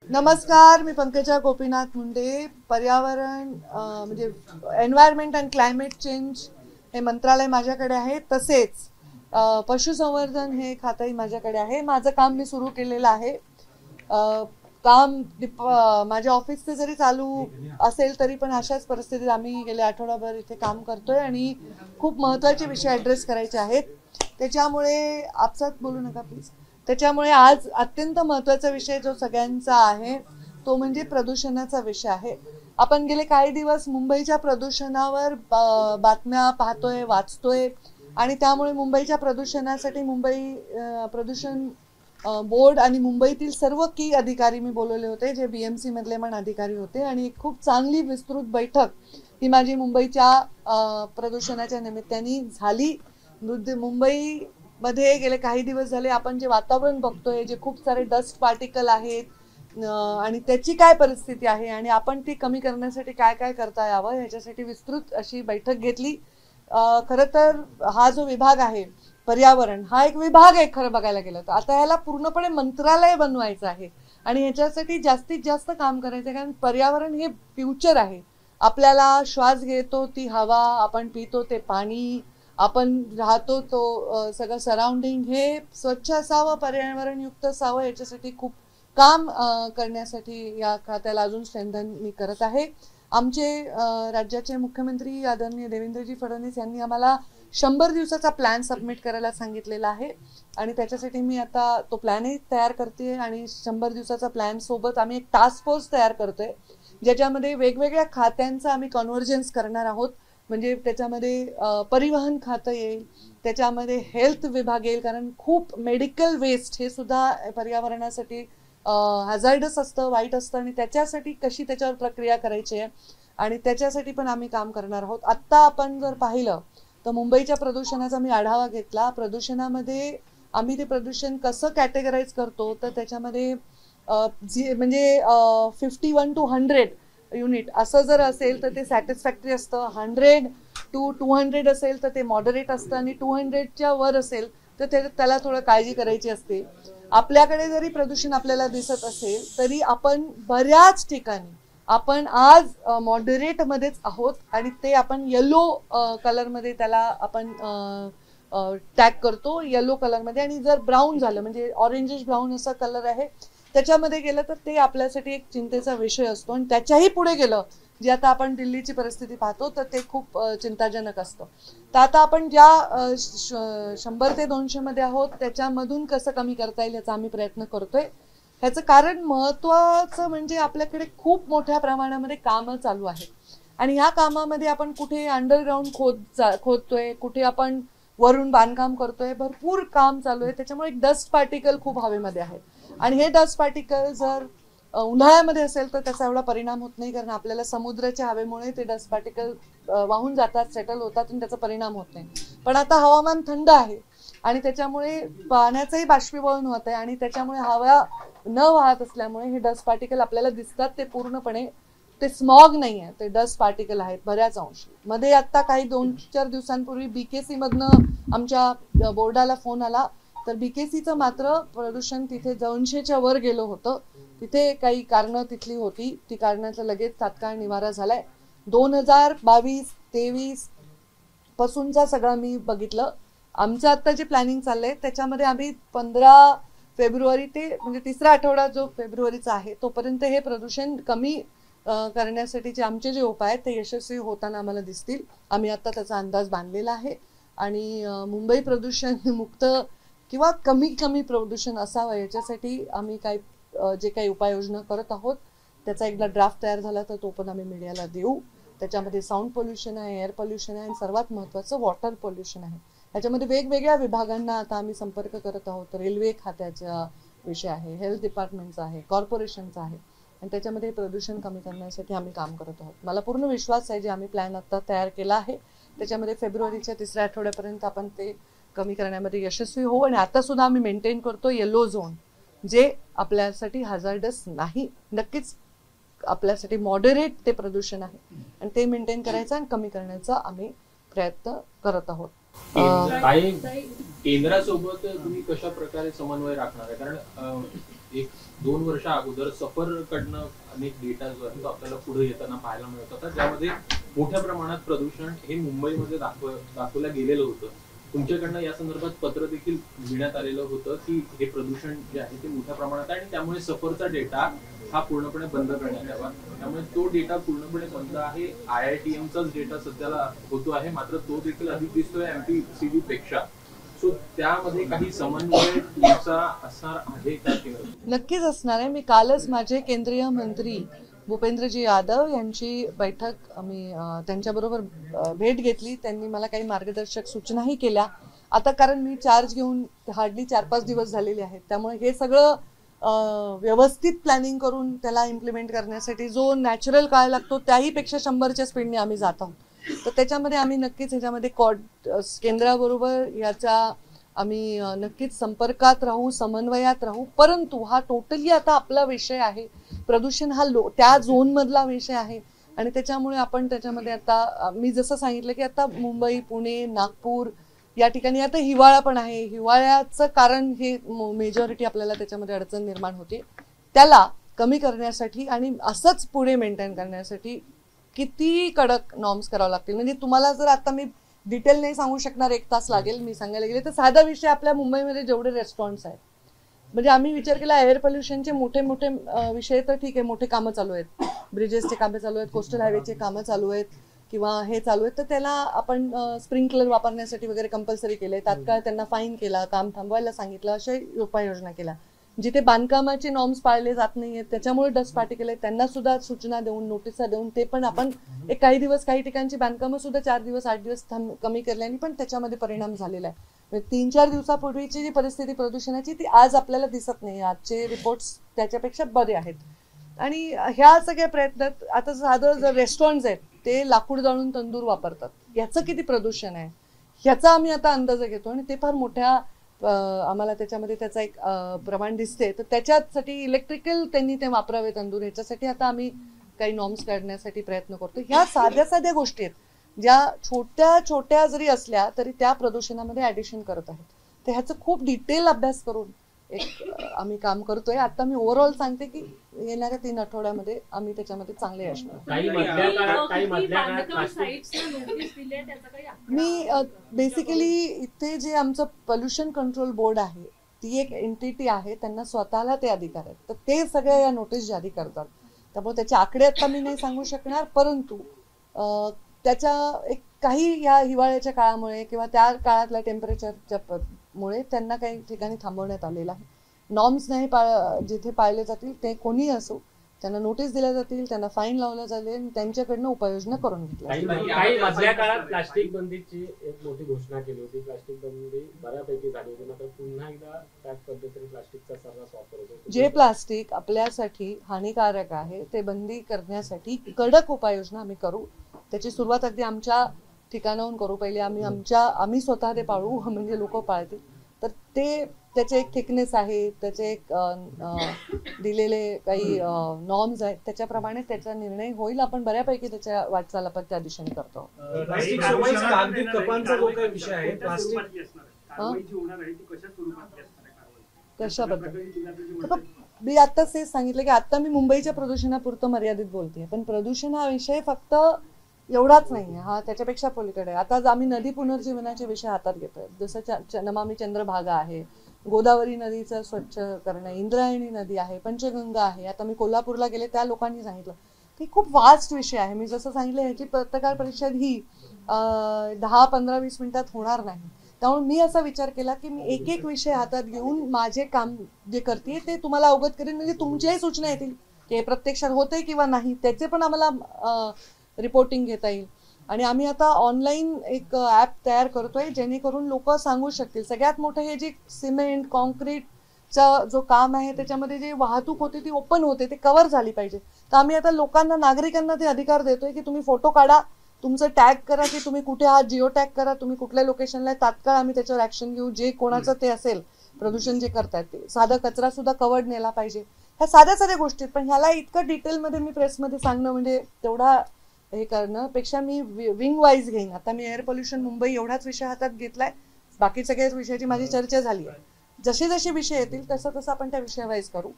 नमस्कार, मी पंकजा गोपीनाथ मुंडे. पर्यावरण म्हणजे एन्व्हायरमेंट अँड क्लायमेट चेंज हे मंत्रालय माझ्याकडे आहे. तसेच पशुसंवर्धन हे खातंही माझ्याकडे आहे. माझं काम मी सुरू केलेलं आहे. काम माझ्या ऑफिसचं जरी चालू असेल तरी पण अशाच परिस्थितीत आम्ही गेले आठवडाभर इथे काम करतोय आणि खूप महत्त्वाचे विषय ॲड्रेस करायचे आहेत. त्याच्यामुळे आपसात बोलू नका प्लीज. त्याच्यामुळे आज अत्यंत महत्त्वाचा विषय जो सगळ्यांचा आहे तो म्हणजे प्रदूषणाचा विषय आहे. आपण गेले काही दिवस मुंबईच्या प्रदूषणावर बातम्या पाहतोय, वाचतोय आणि त्यामुळे मुंबईच्या प्रदूषणासाठी मुंबई प्रदूषण बोर्ड आणि मुंबईतील सर्व की अधिकारी मी बोलवले होते, जे BMC मधले पण अधिकारी होते आणि एक खूप चांगली विस्तृत बैठक ही माझी मुंबईच्या प्रदूषणाच्या निमित्ताने झाली. मुंबईमध्ये गेले काही दिवस झाले आपण जे वातावरण बघतोय, जे खूप सारे डस्ट पार्टिकल आहेत आणि त्याची काय परिस्थिती आहे आणि आपण ती कमी करण्यासाठी काय काय करता यावं ह्याच्यासाठी विस्तृत अशी बैठक घेतली. खरं तर हा जो विभाग आहे पर्यावरण, हा एक विभाग आहे खरं बघायला गेलं तर. आता ह्याला पूर्णपणे मंत्रालय बनवायचं आहे आणि ह्याच्यासाठी जास्तीत जास्त काम करायचं आहे, कारण पर्यावरण हे फ्युचर आहे. आपल्याला श्वास घेतो ती हवा, आपण पितो ते पाणी, आपण राहतो तो सगळं सराउंडिंग हे स्वच्छ असावं, पर्यावरणयुक्त असावं. याच्यासाठी खूप काम करण्यासाठी या खात्याला अजून स्ट्रेंथन मी करत आहे. आमचे राज्याचे मुख्यमंत्री आदरणीय देवेंद्रजी फडणवीस यांनी आम्हाला 100 दिवसाचा प्लॅन सबमिट करायला सांगितलेला आहे आणि त्याच्यासाठी मी आता तो प्लॅनही तयार करते आणि 100 दिवसाचा प्लॅन सोबत आम्ही एक टास्क फोर्स तयार करतोय, ज्याच्यामध्ये वेगवेगळ्या खात्यांचा आम्ही कन्व्हर्जन्स करणार आहोत. म्हणजे त्याच्यामध्ये परिवहन खातं येईल, त्याच्यामध्ये हेल्थ विभाग येईल, कारण खूप मेडिकल वेस्ट हे सुद्धा पर्यावरणासाठी हॅझार्डस असतं, वाईट असतं आणि त्याच्यासाठी कशी त्याच्यावर प्रक्रिया करायची आहे आणि त्याच्यासाठी पण आम्ही काम करणार आहोत. आत्ता आपण जर पाहिलं तर मुंबईच्या प्रदूषणाचा मी आढावा घेतला. प्रदूषणामध्ये आम्ही ते प्रदूषण कसं कॅटेगराईज करतो तर त्याच्यामध्ये म्हणजे 51 to 100 युनिट असं जर असेल तर ते सॅटिस्फॅक्टरी असतं, 100 to 200 असेल तर ते मॉडरेट असतं आणि 200च्या वर असेल तर त्याला थोडं काळजी करायची असते. आपल्याकडे जरी प्रदूषण आपल्याला दिसत असेल तरी आपण बऱ्याच ठिकाणी आपण आज मॉडरेटमध्येच आहोत आणि ते आपण येलो कलरमध्ये त्याला आपण टॅग करतो, येलो कलरमध्ये. आणि जर ब्राऊन झालं म्हणजे ऑरेंजिश ब्राऊन असा कलर आहे त्याच्यामध्ये गेलं तर ते आपल्यासाठी एक चिंतेचा विषय असतो आणि त्याच्याही पुढे गेलं जे आता आपण दिल्लीची परिस्थिती पाहतो तर ते खूप चिंताजनक असतं. तर आता आपण ज्या 100 ते 200 मध्ये आहोत त्याच्यामधून कसं कमी करता येईल याचा आम्ही प्रयत्न करतोय. ह्याचं कारण महत्त्वाचं म्हणजे आपल्याकडे खूप मोठ्या प्रमाणामध्ये कामं चालू आहेत आणि ह्या कामामध्ये आपण कुठे अंडरग्राऊंड खोदतोय, कुठे आपण वरून बांधकाम करतोय, भरपूर काम चालू आहे. त्याच्यामुळे एक डस्ट पार्टिकल खूप हवेमध्ये आहेत आणि हे डस्ट पार्टिकल जर उन्हाळ्यामध्ये असेल तर त्याचा एवढा परिणाम होत नाही, कारण आपल्याला समुद्राच्या हवेमुळे ते डस्ट पार्टिकल वाहून जातात, सेटल होतात आणि त्याचा परिणाम होत नाही. पण आता हवामान थंड आहे आणि त्याच्यामुळे पाण्याचंही बाष्पीभवन होत आहे आणि त्याच्यामुळे हवा न वाहत असल्यामुळे हे डस्ट पार्टिकल आपल्याला दिसतात. ते पूर्णपणे ते स्मॉग नाही आहे, ते डस्ट पार्टिकल आहेत बऱ्याच अंशी. मध्ये आता काही 2-4 दिवसांपूर्वी BKC मधनं आमच्या बोर्डाला फोन आला तर BKCचं मात्र प्रदूषण तिथे 200च्या वर गेलं होतं. तिथे काही कारणं तिथली होती, ती कारणाचा लगेच तात्काळ निवारा झालाय. 2022-23 पासूनचा सगळं मी बघितलं. आमचं आता जे प्लॅनिंग चाललंय त्याच्यामध्ये आम्ही 15 फेब्रुवारी ते म्हणजे तिसरा आठवडा जो फेब्रुवारीचा आहे तोपर्यंत हे प्रदूषण कमी करण्यासाठीचे आमचे जे उपाय आहेत ते यशस्वी होताना आम्हाला दिसतील. आम्ही आता त्याचा अंदाज बांधलेला आहे आणि मुंबई प्रदूषण मुक्त किंवा कमी प्रदूषण असावं याच्यासाठी आम्ही जे काही उपाययोजना करत आहोत त्याचा एकदा ड्राफ्ट तयार झाला तर तो पण आम्ही मीडियाला देऊ. त्याच्यामध्ये साऊंड पोल्युशन आहे, एअर पोल्युशन आहे आणि सर्वात महत्त्वाचं वॉटर पोल्युशन आहे. ह्याच्यामध्ये वेगवेगळ्या विभागांना आता आम्ही संपर्क करत आहोत. रेल्वे खात्याचा विषय आहे, हेल्थ डिपार्टमेंटचा आहे, कॉर्पोरेशनचा आहे आणि त्याच्यामध्ये प्रदूषण कमी करण्यासाठी आम्ही काम करत आहोत. मला पूर्ण विश्वास आहे जे आम्ही प्लॅन आता तयार केला आहे त्याच्यामध्ये फेब्रुवारीच्या तिसऱ्या आठवड्यापर्यंत आपण ते कमी करण्यामध्ये यशस्वी होऊ. आणि आता सुद्धा आम्ही मेंटेन करतो येलो झोन, जे आपल्यासाठी हॅझार्डस नाही, नक्कीच आपल्यासाठी मॉडरेट ते प्रदूषण आहे आणि ते मेंटेन करायचं आणि कमी करण्याचा आम्ही प्रयत्न करत आहोत. केंद्रासोबत तुम्ही कशा प्रकारे समन्वय राखणार आहे? कारण एक 2 वर्ष अगोदर सफरकडनं अनेक डेटा जो आहे तो आपल्याला पुढे येताना पाहायला मिळत होता, ज्यामध्ये मोठ्या प्रमाणात प्रदूषण हे मुंबईमध्ये दाखवलं गेलेलं होतं. तुमच्याकडनं या संदर्भात पत्र देखील लिहिण्यात आलेलं होतं की हे प्रदूषण जे आहे ते मोठ्या प्रमाणात आहे आणि त्यामुळे सफरचा डेटा हा पूर्णपणे बंद करण्यात यावा. त्यामुळे तो डेटा पूर्णपणे बंद आहे. IITMचाच डेटा सध्याला होतो आहे, मात्र तो देखील अधिक दिसतोय MPCV पेक्षा. सो त्यामध्ये काही समन्वय तुमचा असणार आहे का? नक्कीच असणार आहे. मी कालच माझे केंद्रीय मंत्री भूपेंद्रजी यादव यांची बैठक मी त्यांच्याबरोबर भेट घेतली. त्यांनी मला काही मार्गदर्शक सूचनाही केल्या. आता कारण मी चार्ज घेऊन हार्डली 4-5 दिवस झालेले आहेत, त्यामुळे हे सगळं व्यवस्थित प्लॅनिंग करून त्याला इम्प्लिमेंट करण्यासाठी जो नॅचरल काळ लागतो त्याही पेक्षा 100च्या स्पीडने आम्ही जात आहोत. तर त्याच्यामध्ये आम्ही नक्कीच ह्याच्यामध्ये केंद्राबरोबर याचा आम्ही नक्कीच संपर्कात राहू, समन्वयात राहू. परंतु हा टोटली आता आपला विषय आहे. प्रदूषण हा त्या झोनमधला विषय आहे आणि त्याच्यामुळे आपण त्याच्यामध्ये आता मी जसं सांगितलं की आता मुंबई, पुणे, नागपूर या ठिकाणी आता हिवाळा पण आहे. हिवाळ्याचं कारण हे मेजॉरिटी आपल्याला त्याच्यामध्ये अडचण निर्माण होते. त्याला कमी करण्यासाठी आणि असंच पुढे मेंटेन करण्यासाठी किती कडक नॉर्म्स करावे लागतील. म्हणजे तुम्हाला जर आता मी डिटेल नाही सांगू शकणार, 1 तास लागेल मी सांगायला गेले तर. साधा विषय आपल्या मुंबईमध्ये जेवढे रेस्टॉरंट्स आहेत, म्हणजे आम्ही विचार केला एअर पोल्युशनचे मोठे मोठे विषय तर ठीक आहे, मोठे कामं चालू आहेत, ब्रिजेसचे कामं चालू आहेत, कोस्टल हायवेचे कामं चालू आहेत किंवा हे चालू आहेत, तर त्याला आपण स्प्रिंकलर वापरण्यासाठी वगैरे कंपल्सरी केले. तात्काळ त्यांना फाईन केला, काम थांबवायला सांगितलं, अशा उपाययोजना केल्या. जिथे बांधकामाचे नॉर्म्स पाळले जात नाहीयेत, त्याच्यामुळे डस्ट पार्टिकल आहेत, त्यांना सुद्धा सूचना देऊन, नोटिसा देऊन ते पण आपण एक काही दिवस, काही ठिकाणची बांधकामं सुद्धा 4 दिवस 8 दिवस कमी केल्याने पण त्याच्यामध्ये परिणाम झालेला आहे. 3-4 दिवसापूर्वीची जी परिस्थिती प्रदूषणाची ती आज आपल्याला दिसत नाही. आजचे रिपोर्ट्स त्याच्यापेक्षा बरे आहेत. आणि ह्या सगळ्या प्रयत्नात आता साधं जर रेस्टॉरंट्स आहेत ते लाकूड जाळून तंदूर वापरतात, याचं किती प्रदूषण आहे ह्याचा आम्ही आता अंदाज घेतो आणि ते फार मोठ्या आम्हाला त्याच्यामध्ये त्याचा एक प्रमाण दिसते. तर त्याच्यासाठी इलेक्ट्रिकल त्यांनी ते वापरावे तंदूर, ह्याच्यासाठी आता आम्ही काही नॉर्म्स काढण्यासाठी प्रयत्न करतो. ह्या साध्या साध्या गोष्टी आहेत ज्या छोट्या छोट्या जरी असल्या तरी त्या प्रदूषणामध्ये ऍडिशन करत आहेत. तर ह्याचं खूप डिटेल अभ्यास करून एक आम्ही काम करतोय. आता मी ओव्हरऑल सांगते की येणाऱ्या 3 आठवड्यामध्ये आम्ही त्याच्यामध्ये चांगले असणार. मी बेसिकली इथे जे आमचं पोल्युशन कंट्रोल बोर्ड आहे ती एक एंटिटी आहे, त्यांना स्वतःला ते अधिकार आहेत, तर ते सगळ्या या नोटीस जारी करतात. त्यामुळे त्याचे आकडे आता मी नाही सांगू शकणार, परंतु त्याच्या एक काही या हिवाळ्याच्या काळामुळे किंवा त्या काळातल्या टेम्परेचरच्या मुळे त्यांना काही ठिकाणी थांबवण्यात आलेलं आहे. नॉर्म्स नाही जिथे पाळले जातील ते कोणी असो त्यांना नोटीस दिल्या जातील, त्यांना फाईन लावलं जाईल आणि त्यांच्याकडनं उपाययोजना करून घेतल्या. काही मधल्या काळात प्लास्टिक बंदीची एक मोठी घोषणा केली होती. प्लास्टिक बंदी बऱ्यापैकी झाली होती, मात्र पुन्हा एकदा त्याच पद्धतीने प्लास्टिकचा सर्रास वापर होतो. जे प्लास्टिक आपल्यासाठी हानिकारक आहे ते बंदी करण्यासाठी कडक उपाययोजना आम्ही करू. त्याची सुरुवात अगदी आमच्या ठिकाणाहून करू. पहिले आम्ही स्वतः ते पाळू, म्हणजे लोक पाळतील. तर ते त्याचे एक थिकनेस आहे, त्याचे एक दिलेले काही नॉर्म्स आहेत, त्याच्याप्रमाणे त्याचा निर्णय होईल. आपण बऱ्यापैकी त्याच्या वाटचाल आपण त्या दिशेने करतो. कशाबद्दल मी आत्ताच ते सांगितलं की आता मी मुंबईच्या प्रदूषणापुरतं मर्यादित बोलते, पण प्रदूषण हा विषय फक्त एवढाच नाही आहे, हा त्याच्यापेक्षा पलीकडे आहे. आता आम्ही नदी पुनर्जीवनाचे विषय हातात घेतोय. जसं नमामि चंद्रभागा आहे, गोदावरी नदीचं स्वच्छ करणं, इंद्रायणी नदी आहे, पंचगंगा आहे. आता मी कोल्हापूरला गेले, त्या लोकांनी सांगितलं की खूप वास्ट विषय आहे. मी जसं सांगितलं ह्याची पत्रकार परिषद ही 10-15-20 मिनिटात होणार नाही. त्यामुळे मी असा विचार केला की मी एक एक विषय हातात घेऊन माझे काम जे करते ते तुम्हाला अवगत करेन, म्हणजे तुमच्याही सूचना येतील की हे प्रत्यक्षात होते किंवा नाही, त्याचे पण आम्हाला रिपोर्टिंग घेता येईल. आणि आम्ही आता ऑनलाईन एक ॲप तयार करतोय जेणेकरून लोक सांगू शकतील. सगळ्यात मोठं हे जे सिमेंट कॉन्क्रीटचा जो काम आहे त्याच्यामध्ये जे वाहतूक होते ती ओपन होते, ते कव्हर झाली पाहिजे. तर आम्ही आता लोकांना, नागरिकांना ते अधिकार देतोय की तुम्ही फोटो काढा, तुमचं टॅग करा की तुम्ही कुठे आहात, जिओ टॅग करा, तुम्ही कुठल्या लोकेशनला, तात्काळ आम्ही त्याच्यावर ऍक्शन घेऊ. जे कोणाचं ते असेल प्रदूषण जे करतायत ते, साधा कचरा सुद्धा कव्हर्ड नेला पाहिजे. ह्या साध्या साध्या गोष्टी, पण ह्याला इतकं डिटेलमध्ये मी प्रेसमध्ये सांगणं म्हणजे तेवढा हे करण्यापेक्षा मी विंग वाईज घेईन. आता मी एअर पोल्युशन मुंबई एवढाच विषय हातात घेतलाय, बाकी सगळ्याच विषयाची माझी चर्चा झाली आहे. जसे जसे विषय येतील तसं तसं आपण त्या विषयावाईज करू.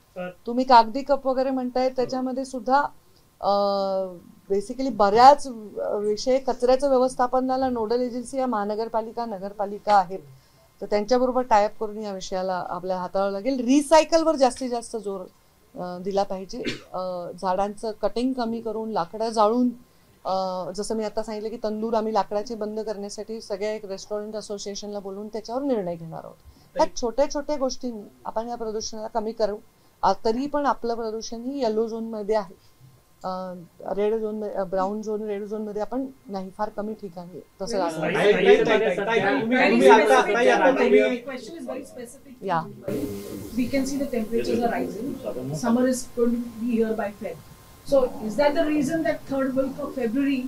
तुम्ही कागदी कप वगैरे म्हणताय, त्याच्यामध्ये सुद्धा बेसिकली बऱ्याच विषय कचऱ्याचं व्यवस्थापनाला नोडल एजन्सी या महानगरपालिका नगरपालिका आहेत, तर त्यांच्याबरोबर टायअप करून या विषयाला आपल्या हाताळावं लागेल. रिसायकलवर जास्तीत जास्त जोर दिला पाहिजे. झाडांचं कटिंग कमी करून लाकडं जाळून, जसं मी आता सांगितलं की तंदूर आम्ही लाकडाचे बंद करण्यासाठी सगळ्या एक रेस्टॉरंट असोसिएशनला बोलून त्याच्यावर निर्णय घेणार आहोत. ह्या छोट्या छोट्या गोष्टींनी आपण या प्रदूषणाला कमी करू. तरी पण आपलं प्रदूषण ही येलो झोनमध्ये आहे. Red zone, brown zone, red zone मध्ये आपण नाही, फार कमी ठिकाणी तसं या. We can see the temperatures are rising. Summer is going to be here by Feb. So is that the reason that third week of February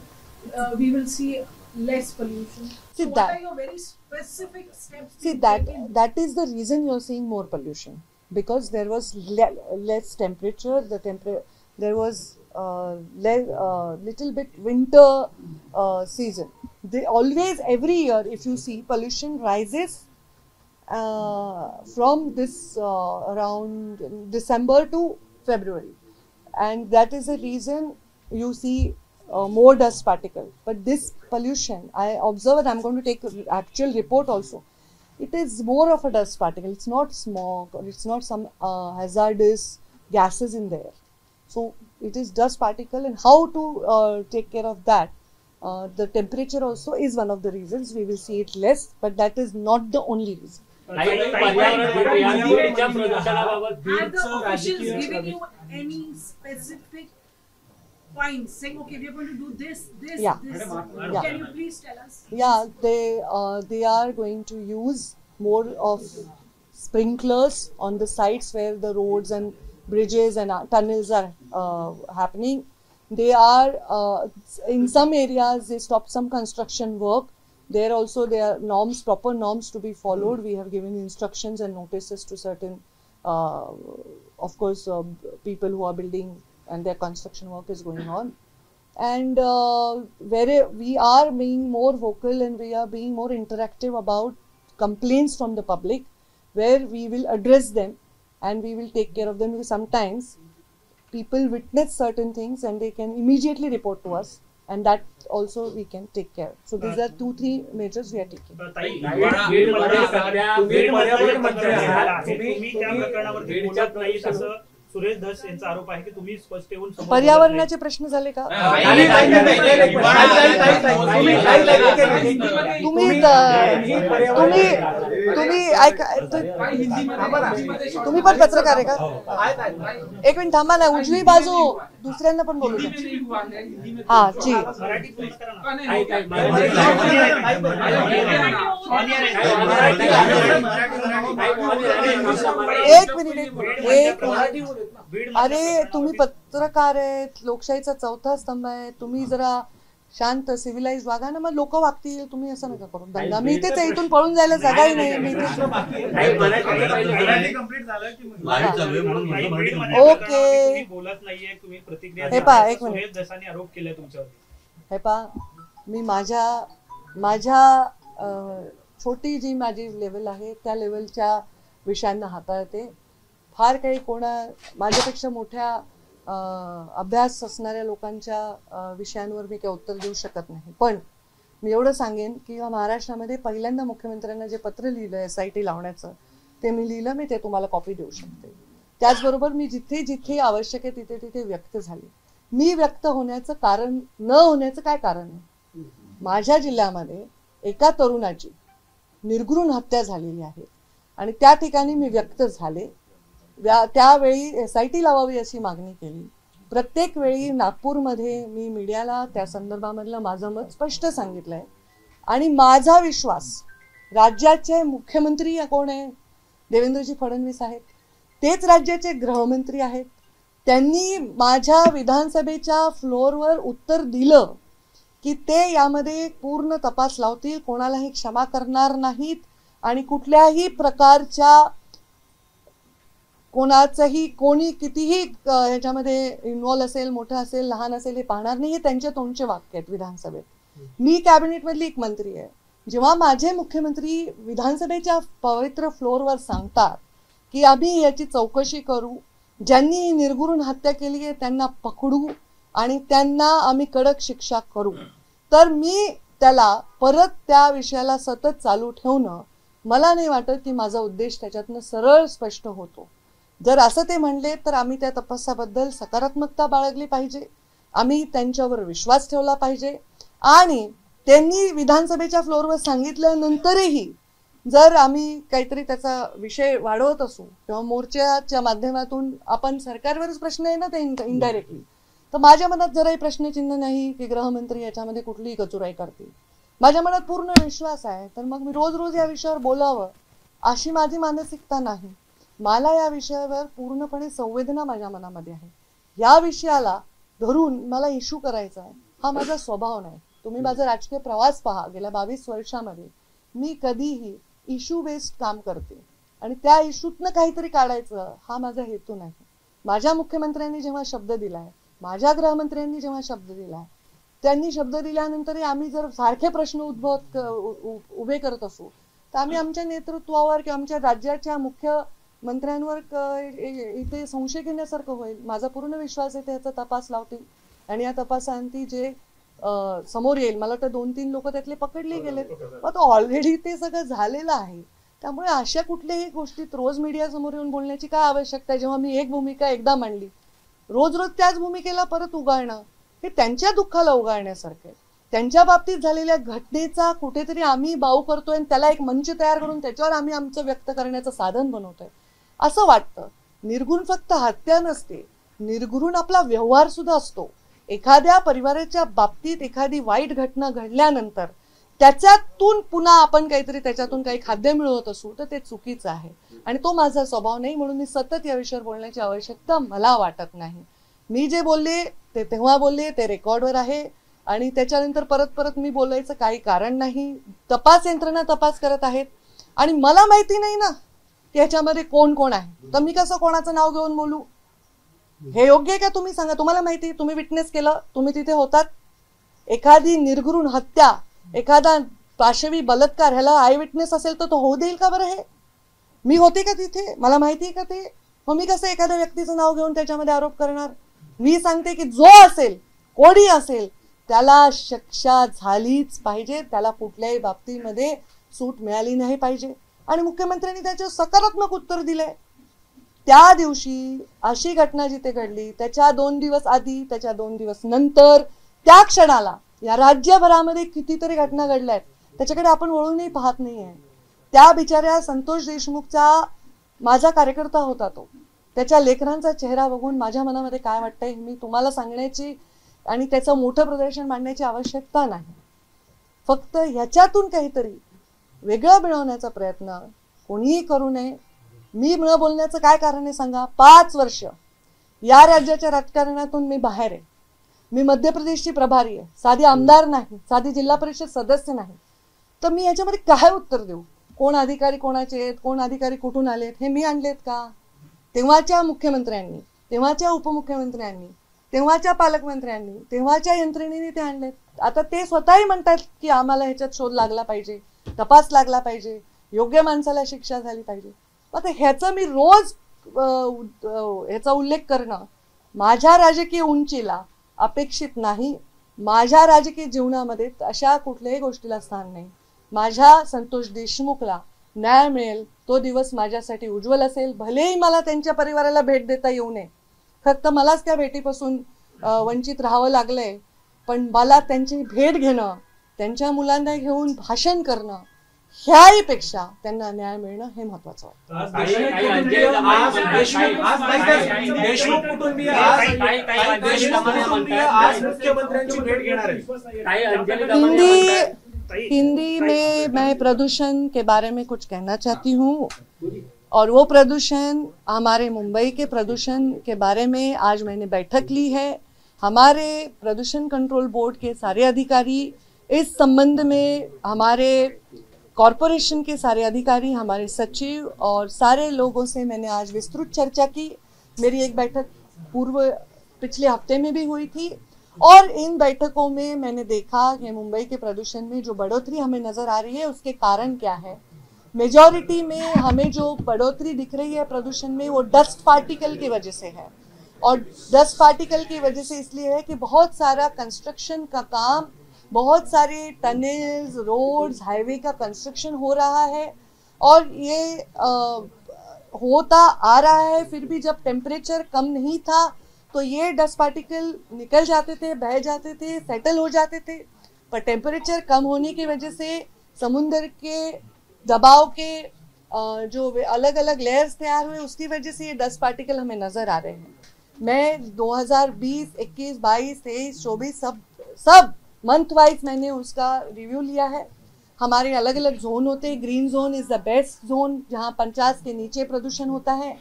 we will see less pollution? See, so what that, are your very specific steps? See, that is the reason you're seeing more pollution, because there was less temperature. There was little bit winter season. They always, every year, if you see, pollution rises from this around December to February, and that is the reason you see more dust particle. But this pollution, I observe, and I'm going to take actual report also. It is more of a dust particle. It's not smog, or it's not some hazardous gases in there. So it is dust particle, and how to take care of that. The temperature also is one of the reasons. We will see it less, but that is not the only reason. Have the officials given you any specific points saying, okay, we are going to do this, this, Yeah. this? Yeah. Can you please tell us? Yeah, they are going to use more of sprinklers on the sites where the roads and bridges and tunnels are happening. They are in some areas they stopped some construction work. There also there are norms, proper norms to be followed. We have given instructions and notices to certain, of course, people who are building and their construction work is going on. And where we are being more vocal and we are being more interactive about complaints from the public, where we will address them and we will take care of them, because sometimes people witness certain things and they can immediately report to us, and that also we can take care. So these are 2-3 measures we are taking. Suresh Dhas यांचा आरोप आहे की तुम्ही स्पष्ट येऊन पर्यावरणाचे प्रश्न झाले का? तुम्ही पण पत्रकार आहे का? एक मिनिट थांबा ना, उजवी बाजू दुसऱ्यांना पण बोलू द्या. हा जी, एक मिनिट. अरे तुम्ही पत्रकार आहेत, लोकशाहीचा चौथा स्तंभ आहे, तुम्ही जरा शांत सिव्हिलाइज वागा ना, मग लोक वागतील. तुम्ही असं नका करून दंगा. मी इथेच इथून पळून जायला जागाही नाही. मी ओके, बोलत नाहीये तुम्ही, प्रतिक्रिया हे पहा एक मिनिट. सुरेश धसांनी आरोप केले तुमच्यावर. हे पहा, मी माझ्या छोटी जी माझी लेवल आहे त्या लेवलच्या विषयांना हाताळते. फार काही माझ्यापेक्षा मोठ्या अभ्यास असणाऱ्या लोकांच्या विषयांवर मी काही उत्तर देऊ शकत नाही. पण मी एवढं सांगेन की महाराष्ट्रामध्ये पहिल्यांदा मुख्यमंत्र्यांना जे पत्र लिहिलं SIT लावण्याचं, ते मी लिहिलं. मी ते तुम्हाला कॉपी देऊ शकते. त्याचबरोबर मी जिथे जिथे आवश्यक आहे तिथे तिथे व्यक्त झाले. मी व्यक्त होण्याचं कारण, न होण्याचं काय कारण आहे? माझ्या जिल्ह्यामध्ये एका तरुणाची निर्घृण हत्या झालेली आहे आणि त्या ठिकाणी मी व्यक्त झाले. त्यावेळी SIT लावावी अशी मागणी केली. प्रत्येक वेळी नागपूरमध्ये मी मीडियाला त्या संदर्भामधलं माझं मत स्पष्ट सांगितलंय. आणि माझा विश्वास, राज्याचे मुख्यमंत्री कोण आहे? देवेंद्रजी फडणवीस आहेत. तेच राज्याचे गृहमंत्री आहेत. त्यांनी माझ्या विधानसभेच्या फ्लोअरवर उत्तर दिलं की ते यामध्ये पूर्ण तपास लावतील, कोणालाही क्षमा करणार नाहीत आणि कुठल्याही प्रकारच्या कोणाचंही कोणी कितीही ह्याच्यामध्ये इन्व्हॉल्व असेल, मोठं असेल, लहान असेल, हे पाहणार नाही. हे त्यांच्या तोंडचे वाक्य आहेत विधानसभेत. मी कॅबिनेटमधली एक मंत्री आहे. जेव्हा माझे मुख्यमंत्री विधानसभेच्या पवित्र फ्लोअरवर सांगतात की आम्ही याची चौकशी करू, ज्यांनी ही निर्घृण हत्या केली आहे त्यांना पकडू आणि त्यांना आम्ही कडक शिक्षा करू, तर मी त्याला परत त्या विषयाला सतत चालू ठेवणं, मला नाही वाटत की माझा उद्देश त्याच्यातनं सरळ स्पष्ट होतो. जर असं ते म्हणले तर आम्ही त्या तपासाबद्दल सकारात्मकता बाळगली पाहिजे, आम्ही त्यांच्यावर विश्वास ठेवला पाहिजे. आणि त्यांनी विधानसभेच्या फ्लोअरवर सांगितल्यानंतरही जर आम्ही काहीतरी त्याचा विषय वाढवत असू किंवा मोर्चाच्या माध्यमातून आपण सरकारवरच प्रश्न आहे ना ते इनडायरेक्टली, तर माझ्या मनात जराही प्रश्नचिन्ह नाही की गृहमंत्री याच्यामध्ये कुठलीही कचुराई करतील. माझ्या मनात पूर्ण विश्वास आहे. तर मग मी रोज रोज या विषयावर बोलावं अशी माझी मानसिकता नाही. मला या विषयावर पूर्णपणे संवेदना माझ्या मनामध्ये आहे. या विषयाला धरून मला इश्यू करायचा आहे हा माझा स्वभाव नाही. तुम्ही माझा राजकीय प्रवास पहा, गेल्या 22 वर्षामध्ये मी कधीही इश्यू बेस्ड काम करते आणि त्या इश्यूतनं काहीतरी काढायचं हा माझा हेतू नाही. माझ्या मुख्यमंत्र्यांनी जेव्हा शब्द दिलाय, माझ्या गृहमंत्र्यांनी जेव्हा शब्द दिलाय, त्यांनी शब्द दिल्यानंतरही आम्ही जर सारखे प्रश्न उभे करत असू तर आम्ही आमच्या नेतृत्वावर किंवा आमच्या राज्याच्या मुख्यमंत्र्यांवर इथे संशय घेण्यासारखं होईल. माझा पूर्ण विश्वास आहे ते याचा तपास लावतील आणि या तपासांती जे समोर येईल, मला वाटतं 2-3 लोक त्यातले पकडले गेले, मग ऑलरेडी ते सगळं झालेलं आहे. त्यामुळे अशा कुठल्याही गोष्टीत रोज मीडिया समोर येऊन बोलण्याची काय आवश्यकता आहे. जेव्हा मी एक भूमिका एकदा मांडली, रोज रोज त्याच भूमिकेला परत उगाळणं हे त्यांच्या दुःखाला उगाळण्यासारखं आहे. त्यांच्या बाबतीत झालेल्या घटनेचा कुठेतरी आम्ही बाऊ करतोय आणि त्याला एक मंच तयार करून त्याच्यावर आम्ही आमचं व्यक्त करण्याचं साधन बनवतोय असं वाटतं. निर्घृण फक्त हत्या नसते, निर्घृण आपला व्यवहार सुद्धा असतो. एखाद्या परिवाराच्या बाबतीत एखादी वाईट घटना घडल्यानंतर त्याच्यातून पुन्हा आपण काहीतरी त्याच्यातून काही खाद्य मिळवत असू तर ते चुकीचं आहे आणि तो माझा स्वभाव नाही. म्हणून मी सतत या विषयावर बोलण्याची आवश्यकता मला वाटत नाही. मी जे बोलले ते तेव्हा बोलले, ते रेकॉर्डवर आहे आणि त्याच्यानंतर परत परत मी बोलायचं काही कारण नाही. तपास यंत्रणा तपास करत आहेत आणि मला माहिती नाही ना की ह्याच्यामध्ये कोण कोण आहे, तर मी कसं कोणाचं नाव घेऊन बोलू? हे योग्य आहे का? तुम्ही सांगा. तुम्हाला माहिती, तुम्ही विटनेस केलं, तुम्ही तिथे होतात. एखादी निर्घृण हत्या, एखादा पाशवी बलात्कार ह्याला आय विटनेस असेल तर तो होऊ देईल का बरं? हे मी होते का तिथे? मला माहिती आहे का ते? मग मी कसं एखाद्या व्यक्तीचं नाव घेऊन त्याच्यामध्ये आरोप करणार? मी सांगते की जो असेल, कोणी असेल, त्याला शिक्षा झालीच पाहिजे, त्याला कुठल्याही बाबतीमध्ये सूट मिळाली नाही पाहिजे. आणि मुख्यमंत्र्यांनी त्याच्यावर सकारात्मक उत्तर दिलंय. त्या दिवशी अशी घटना जिथे घडली त्याच्या 2 दिवस आधी, त्याच्या 2 दिवस नंतर, त्या क्षणाला या राज्यभरामध्ये कितीतरी घटना घडल्या आहेत, त्याच्याकडे आपण वळूनही पाहत नाहीये. त्या बिचाऱ्या संतोष देशमुखचा माझा कार्यकर्ता होता तो. त्याच्या लेकरांचा चेहरा बघून माझ्या मनामध्ये काय वाटतंय मी तुम्हाला सांगण्याची आणि त्याचं मोठं प्रदर्शन मांडण्याची आवश्यकता नाही. फक्त ह्याच्यातून काहीतरी वेगळं मिळवण्याचा प्रयत्न कोणीही करू नये. मी न बोलण्याचं काय कारण आहे सांगा? 5 वर्ष या राज्याच्या राजकारणातून मी बाहेर आहे. मी मध्य प्रदेशची प्रभारी आहे, साधी आमदार नाही, साधी जिल्हा परिषद सदस्य नाही. तर मी याच्यामध्ये काय उत्तर देऊ? कोण अधिकारी कोणाचे आहेत, कोण अधिकारी कुठून आलेत, हे मी आणलेत का? तेव्हाच्या मुख्यमंत्र्यांनी, तेव्हाच्या उपमुख्यमंत्र्यांनी, तेव्हाच्या पालकमंत्र्यांनी, तेव्हाच्या यंत्रणेने ते आणलेत. आता ते स्वतःही म्हणतात की आम्हाला ह्याच्यात शोध लागला पाहिजे, तपास लागला पाहिजे, योग्य माणसाला शिक्षा झाली पाहिजे. आता ह्याचा मी रोज ह्याचा उल्लेख करणं माझ्या राजकीय उंचीला अपेक्षित नाही. माझ्या राजकीय जीवनामध्ये अशा कुठल्याही गोष्टीला स्थान नाही. माझ्या संतोष देशमुखला न्याय मिळेल तो दिवस माझ्यासाठी उज्ज्वल असेल. भलेही मला त्यांच्या परिवाराला भेट देता येऊ नये, फक्त मलाच त्या भेटीपासून वंचित राहावं लागलंय, पण मला त्यांची भेट घेणं, त्यांच्या मुलांना घेऊन भाषण करणं, ह्याही पेक्षा त्यांना न्याय मिळणं हे महत्वाचं वाटतं. देशमुख कुटुंबीय आज मुख्यमंत्र्यांची भेट घेणार आहे. हिंदी में मैं प्रदूषण के बारे में कुछ कहना चाहती हूँ और वो प्रदूषण हमारे मुंबई के प्रदूषण के बारे में आज मैंने बैठक ली है. हमारे प्रदूषण कंट्रोल बोर्ड के सारे अधिकारी इस संबंध में, हमारे कॉरपोरेशन के सारे अधिकारी, हमारे सचिव और सारे लोगों से मैंने आज विस्तृत चर्चा की. मेरी एक बैठक पिछले हफ्ते में भी हुई थी और इन बैठकों में मैंने देखा कि मुंबई के प्रदूषण में जो बढ़ोतरी हमें नजर आ रही है उसके कारण क्या है। मेजॉरिटी में हमें जो बढ़ोतरी दिख रही है प्रदूषण में वो डस्ट पार्टिकल की वजह से है, और डस्ट पार्टिकल की वजह से इसलिए है कि बहुत सारा कंस्ट्रक्शन का काम, बहुत सारे टनल्स, रोड्स, हाईवे का कंस्ट्रक्शन हो रहा है, और ये होता आ रहा है। फिर भी जब टेम्परेचर कम नहीं था तो ये डस्ट पार्टिकल निकल जाते थे, बह जाते थे, सेटल हो जाते थे, पर टेम्परेचर कम होने की वजह से समुद्र के दबाव के जो अलग अलग लेयर्स तैयार हुए उसकी वजह से ये डस्ट पार्टिकल हमें नजर आ रहे हैं। मैं 2020, 21, 22, 23, 24 सब मंथ वाइज मैंने उसका रिव्यू लिया है। हमारे अलग अलग जोन होते हैं। Green Joan is the west zone जहाँ 50 के नीचे प्रदूषण होता है।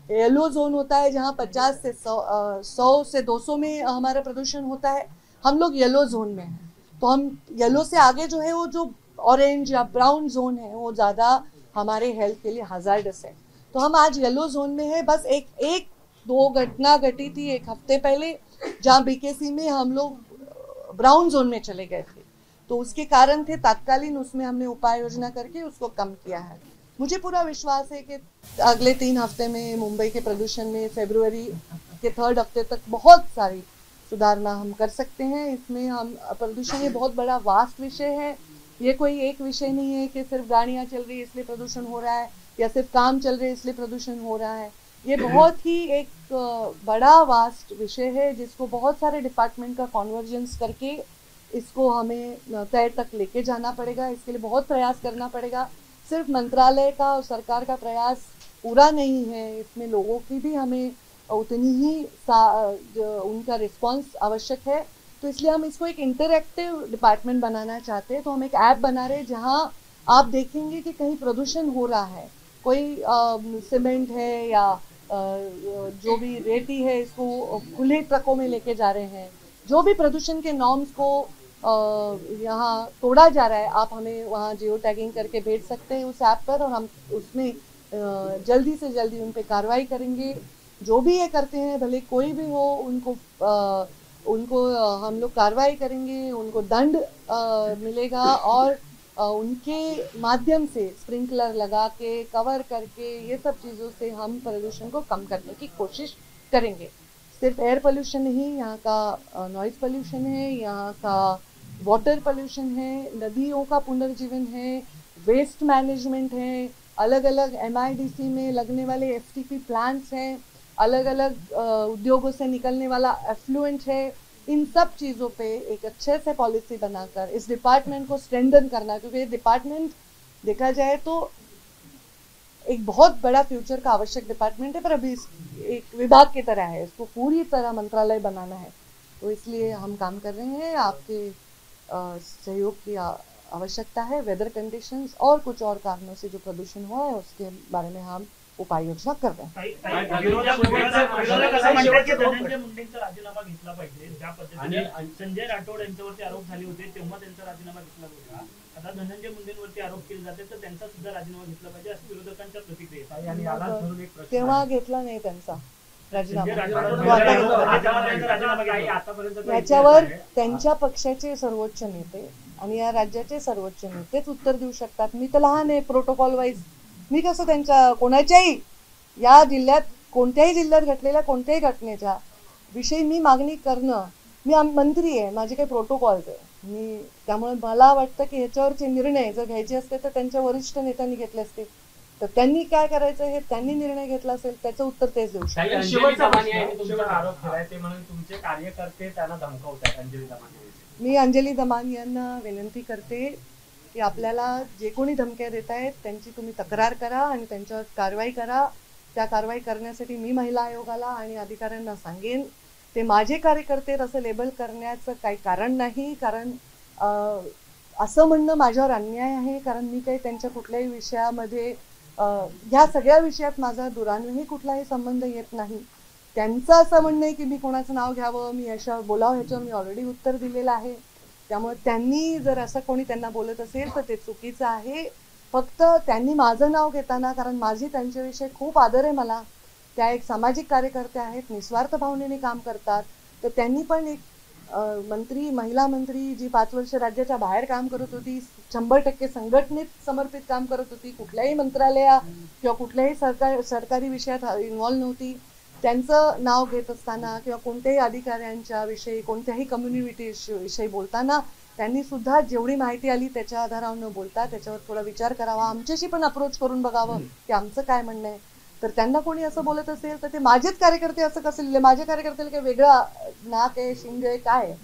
येलो जोन होता है जहाँ 50 से 100 से 200 में हमारा प्रदूषण होता है। हम लोग येलो जोन में हैं, तो हम येलो से आगे जो है वो जो ऑरेंज या ब्राउन जोन है वो ज़्यादा हमारे हेल्थ के लिए हजार्डस है। तो हम आज येलो जोन में है। बस एक दो घटना घटी थी एक हफ्ते पहले जहाँ बीकेसी में हम लोग ब्राउन जोन में चले गए थे, तो उसके कारण थे तात्कालीन, उसमें हमने उपाय योजना करके उसको कम किया है। मुझे पूरा विश्वास है कि अगले 3 हफ्ते में मुंबई के प्रदूषण में फरवरी के 3rd हफ्ते तक बहुत सारी सुधारना हम कर सकते हैं। इसमें हम प्रदूषण ये बहुत बड़ा वास्ट विषय है। ये कोई एक विषय नहीं है कि सिर्फ गाड़ियाँ चल रही है इसलिए प्रदूषण हो रहा है या सिर्फ काम चल रहे इसलिए प्रदूषण हो रहा है। ये बहुत ही एक बड़ा वास्ट विषय है जिसको बहुत सारे डिपार्टमेंट का कॉन्वर्जेंस करके इसको हमें तय तक लेके जाना पड़ेगा। इसके लिए बहुत प्रयास करना पड़ेगा। सिर्फ मंत्रालय का और सरकार का प्रयास पूरा नहीं है, इसमें लोगों की भी हमें उतनी ही उनका रिस्पांस आवश्यक है। तो इसलिए हम इसको एक इंटरैक्टिव डिपार्टमेंट बनाना चाहते हैं। तो हम एक ऐप बना रहे हैं जहां आप देखेंगे कि कहीं प्रदूषण हो रहा है, कोई सीमेंट है या जो भी रेती है इसको खुले ट्रकों में लेके जा रहे हैं, जो भी प्रदूषण के नॉर्म्स को यहाँ तोड़ा जा रहा है, आप हमें वहाँ जियो टैगिंग करके भेज सकते हैं उस ऐप पर, और हम उसमें जल्दी से जल्दी उन पर कार्रवाई करेंगे। जो भी ये करते हैं भले कोई भी हो, उनको हम लोग कार्रवाई करेंगे, उनको दंड मिलेगा, और उनके माध्यम से स्प्रिंकलर लगा के कवर करके ये सब चीज़ों से हम प्रदूषण को कम करने की कोशिश करेंगे। सिर्फ एयर पोल्यूशन नहीं, यहाँ का नॉइज पोल्यूशन है, यहाँ का वाटर पोल्यूशन है, नदियों का पुनर्जीवन है, वेस्ट मैनेजमेंट है, अलग अलग MIDC में लगने वाले FTP प्लांट्स हैं, अलग अलग उद्योगों से निकलने वाला एफ्लुएंट है। इन सब चीज़ों पे एक अच्छे से पॉलिसी बनाकर इस डिपार्टमेंट को स्ट्रेंथन करना, क्योंकि ये डिपार्टमेंट देखा जाए तो एक बहुत बड़ा फ्यूचर का आवश्यक डिपार्टमेंट है, पर अभी एक विभाग की तरह है, इसको पूरी तरह मंत्रालय बनाना है। तो इसलिए हम काम कर रहे हैं। आपके सहयोग की आवश्यकता है। वेदर कंडीशंस और कुछ और कारणों से जो प्रदूषण हुआ है उसके बारे में हम उपाय योजना कर रहे हैं। विरोधक असं म्हणतात की धनंजय मुंडेंचा राजीनामा घेतला पाहिजे। ज्या पद्धतीने संजय राठोड यांच्यावरती आरोप झाले होते तेव्हा त्यांचा राजीनामा घेतला होता, आता धनंजय मुंडेंवरती आरोप केले जाते तर त्यांचा सुद्धा राजीनामा घेतला पाहिजे अशी विरोधकांच्या प्रतिक्रिया आहे। आणि याला धरून एक प्रश्न तेव्हा घेतला नाही त्यांचा राजीनामा, याच्यावर त्यांच्या पक्षाचे सर्वोच्च नेते आणि या राज्याचे सर्वोच्च नेतेच उत्तर देऊ शकतात। मी तर लहान आहे, प्रोटोकॉल वाईज मी कसं त्यांच्या कोणाच्याही या जिल्ह्यात कोणत्याही जिल्ह्यात घडलेल्या कोणत्याही घटनेच्या विषयी मी मागणी करणं, मी मंत्री आहे, माझे काही प्रोटोकॉल्स आहे मी, त्यामुळे मला वाटतं की ह्याच्यावरचे निर्णय जर घ्यायचे असते तर त्यांच्या वरिष्ठ नेत्यांनी घेतले असते, तर त्यांनी काय करायचं हे त्यांनी निर्णय घेतला असेल त्याचं उत्तर तेच देऊ शकतात। आरोप केलाय ते म्हणून तुमचे कार्यकर्ते त्यांना धमकावतात अंजली दमानिया। मी अंजली दमानिया यांना विनंती करते की आपल्याला जे कोणी धमक्या देत आहेत त्यांची तुम्ही तक्रार करा आणि त्यांच्यावर कारवाई करा। त्या कारवाई करण्यासाठी मी महिला आयोगाला आणि अधिकाऱ्यांना सांगेन। ते माझे कार्यकर्ते असं लेबल करण्याचं काही कारण नाही, कारण असं म्हणणं माझ्यावर अन्याय आहे, कारण मी काही त्यांच्या कुठल्याही विषयामध्ये ह्या सगळ्या विषयात माझा दुरान्वयही कुठलाही संबंध येत नाही। त्यांचं असं म्हणणं आहे की मी कोणाचं नाव घ्यावं, मी याच्यावर बोलावं, ह्याच्यावर मी ऑलरेडी उत्तर दिलेलं आहे। त्यामुळे त्यांनी जर असं कोणी त्यांना बोलत असेल तर ते चुकीचं आहे। फक्त त्यांनी माझं नाव घेताना, कारण माझी त्यांच्याविषयी खूप आदर आहे मला, त्या एक सामाजिक कार्यकर्ते आहेत, निस्वार्थ भावनेने काम करतात, तर त्यांनी पण एक मंत्री, महिला मंत्री जी 5 वर्ष राज्याच्या बाहेर काम करत होती, 100% संघटनेत समर्पित काम करत होती, कुठल्याही मंत्रालया किंवा कुठल्याही सरकारी विषयात इन्व्हॉल्व नव्हती, त्यांचं नाव घेत असताना किंवा कोणत्याही अधिकाऱ्यांच्या विषयी कोणत्याही कम्युनिटी विषयी बोलताना त्यांनी सुद्धा जेवढी माहिती आली त्याच्या आधारावर न बोलता त्याच्यावर थोडा विचार करावा, आमच्याशी पण अप्रोच करून बघावं की आमचं काय म्हणणं आहे. तर त्यांना कोणी असं बोलत असेल तर ते माझेच कार्यकर्ते असं कसं लिहिले, माझे कार्यकर्त्याला काही वेगळा नाक आहे, शिंग आहे, काय आहे,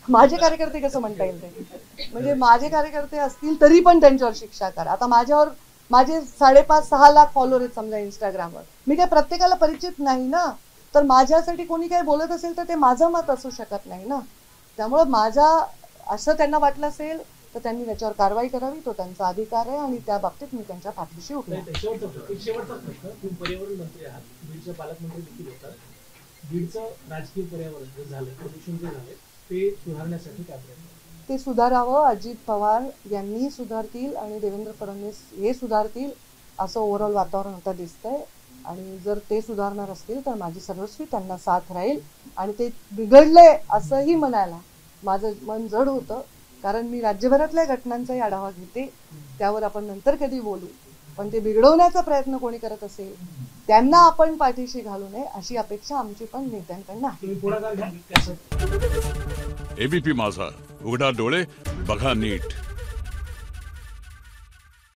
माझे कार्यकर्ते कसं म्हणता येईल ते. म्हणजे माझे कार्यकर्ते असतील तरी पण त्यांच्यावर शिक्षा करा. आता माझे 5.5-6 लाख फॉलोअर आहेत समजा इंस्टाग्रामवर, मी काय प्रत्येकाला परिचित नाही ना, तर माझ्यासाठी कोणी काही बोलत असेल तर ते माझं मत असू शकत नाही ना. त्यामुळं असं त्यांना वाटलं असेल तर त्यांनी त्याच्यावर कारवाई करावी, तो त्यांचा अधिकार आहे आणि त्या बाबतीत मी त्यांच्या पाठीशी उभे आहे. शेवटचा प्रश्न, तुम्ही पर्यावरण मंत्री आहात, बीडचे पालकमंत्री देखील होतात, बीडचं राजकीय पर्यावरण जे झालं, प्रदूषण जे झाले ते सुधारण्यासाठी काय प्रयत्न? ते सुधारावं, अजित पवार यांनी सुधारतील आणि देवेंद्र फडणवीस हे सुधारतील असं ओव्हरऑल वातावरण आता दिसतंय. आणि जर ते सुधारणार असतील तर माझी सर्वस्वी त्यांना साथ राहील. आणि ते बिघडले असंही म्हणायला माझं मन जड होतं, कारण मी राज्यभरातल्या घटनांचाही आढावा घेते, त्यावर आपण नंतर कधी बोलू. पण ते बिघडवण्याचा प्रयत्न कोणी करत असेल त्यांना आपण पाठीशी घालू नये अशी अपेक्षा आमची पण नेत्यांकडनं आहे. तुम्ही पुढाकार घ्या. एबीपी माझा, उघडा डोळे बघा नीट.